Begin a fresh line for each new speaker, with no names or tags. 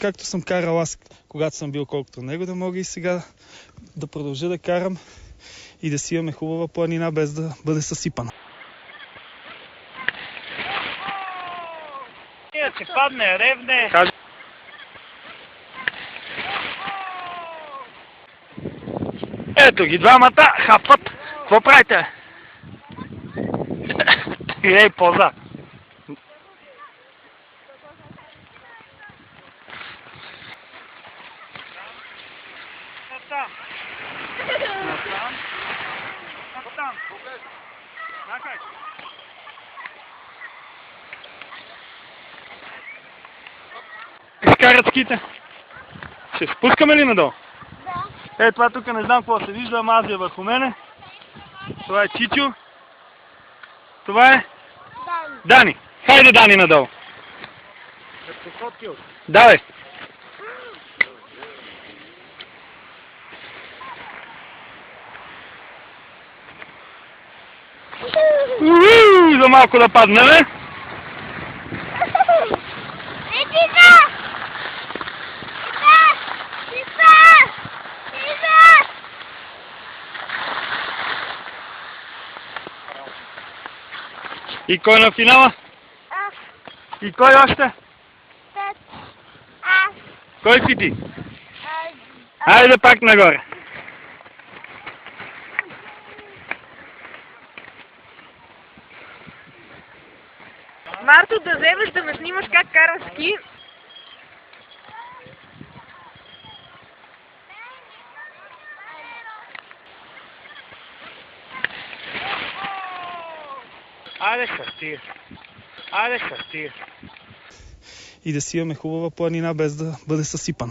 както съм карал аз, когато съм бил колкото него, да мога и сега да продължа да карам и да си имаме хубава планина, без да бъде съсипана.
Ще падне, ревне. Ето ги двамата, хапат. Какво правите? Ей, поза. Натам. Изкарат ските. Ще спускаме ли надолу? Да. Е, това тук не знам какво се вижда, ама аз е върху мене. Това е Чичо. Това е? Дани. Хайде, Дани, надолу. Давай. За малко да паднем. И кой на финала?
Аз.
И кой още?
Аз.
Кой си ти? Айде пак нагоре.
Марто, да вземеш да ме снимаш как карам ски.
Айде щастие. Айде щастие.
И да си имаме хубава планина, без да бъде съсипана.